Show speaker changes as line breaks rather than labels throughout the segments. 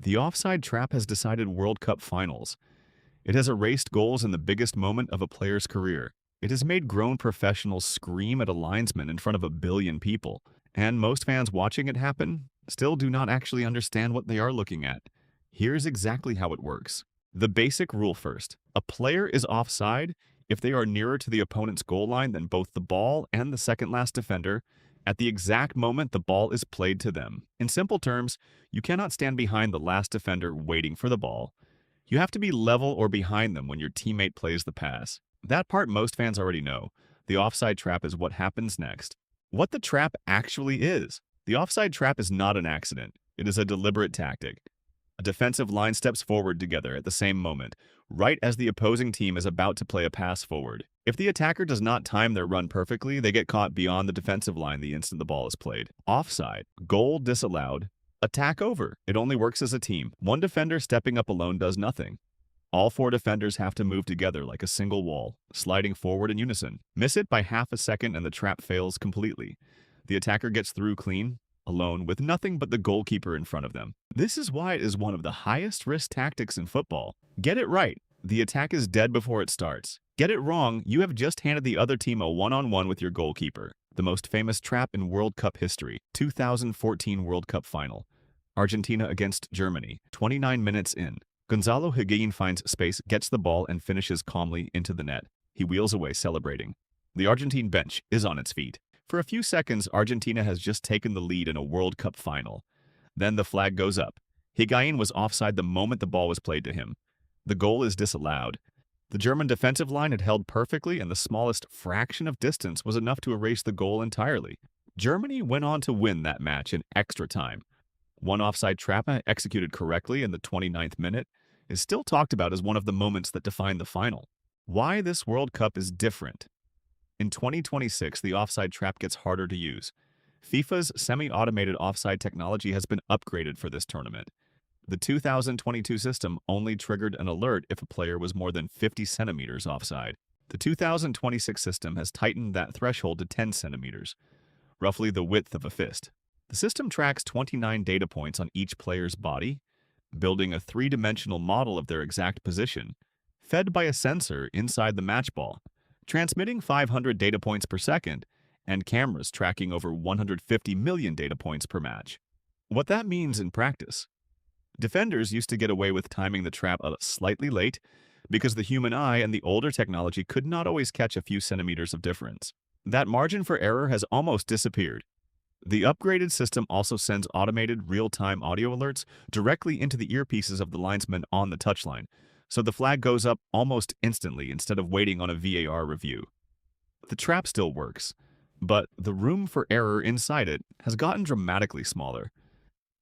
The offside trap has decided World Cup finals. It has erased goals in the biggest moment of a player's career. It has made grown professionals scream at a linesman in front of 1 billion people. And most fans watching it happen still do not actually understand what they are looking at. Here's exactly how it works. The basic rule first. A player is offside if they are nearer to the opponent's goal line than both the ball and the second last defender at the exact moment the ball is played to them. In simple terms, you cannot stand behind the last defender waiting for the ball. You have to be level or behind them when your teammate plays the pass. That part most fans already know. The offside trap is what happens next. What the trap actually is. The offside trap is not an accident. It is a deliberate tactic. A defensive line steps forward together at the same moment, right as the opposing team is about to play a pass forward. If the attacker does not time their run perfectly, they get caught beyond the defensive line the instant the ball is played. Offside. Goal disallowed. Attack over. It only works as a team. One defender stepping up alone does nothing. All four defenders have to move together like a single wall, sliding forward in unison. Miss it by half a second and the trap fails completely. The attacker gets through clean, alone, with nothing but the goalkeeper in front of them. This is why it is one of the highest risk tactics in football. Get it right. The attack is dead before it starts. Get it wrong, you have just handed the other team a one-on-one with your goalkeeper. The most famous trap in World Cup history, 2014 World Cup final. Argentina against Germany, 29 minutes in. Gonzalo Higuain finds space, gets the ball, and finishes calmly into the net. He wheels away celebrating. The Argentine bench is on its feet. For a few seconds, Argentina has just taken the lead in a World Cup final. Then the flag goes up. Higuain was offside the moment the ball was played to him. The goal is disallowed. The German defensive line had held perfectly, and the smallest fraction of distance was enough to erase the goal entirely. Germany went on to win that match in extra time. One offside trap executed correctly in the 29th minute is still talked about as one of the moments that defined the final. Why this World Cup is different. In 2026, the offside trap gets harder to use. FIFA's semi-automated offside technology has been upgraded for this tournament. The 2022 system only triggered an alert if a player was more than 50 centimeters offside. The 2026 system has tightened that threshold to 10 centimeters, roughly the width of a fist. The system tracks 29 data points on each player's body, building a three-dimensional model of their exact position, fed by a sensor inside the match ball, transmitting 500 data points per second, and cameras tracking over 150 million data points per match. What that means in practice. Defenders used to get away with timing the trap slightly late because the human eye and the older technology could not always catch a few centimeters of difference. That margin for error has almost disappeared. The upgraded system also sends automated real-time audio alerts directly into the earpieces of the linesmen on the touchline, so the flag goes up almost instantly instead of waiting on a VAR review. The trap still works, but the room for error inside it has gotten dramatically smaller.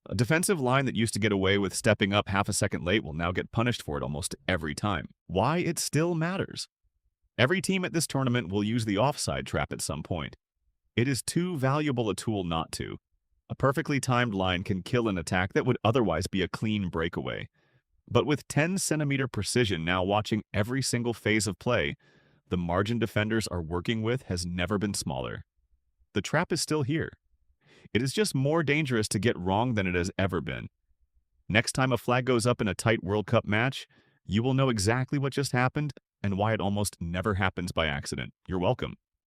A defensive line that used to get away with stepping up half a second late will now get punished for it almost every time. Why it still matters. Every team at this tournament will use the offside trap at some point. It is too valuable a tool not to. A perfectly timed line can kill an attack that would otherwise be a clean breakaway. But with 10-centimeter precision now watching every single phase of play, the margin defenders are working with has never been smaller. The trap is still here. It is just more dangerous to get wrong than it has ever been. Next time a flag goes up in a tight World Cup match, you will know exactly what just happened and why it almost never happens by accident. You're welcome.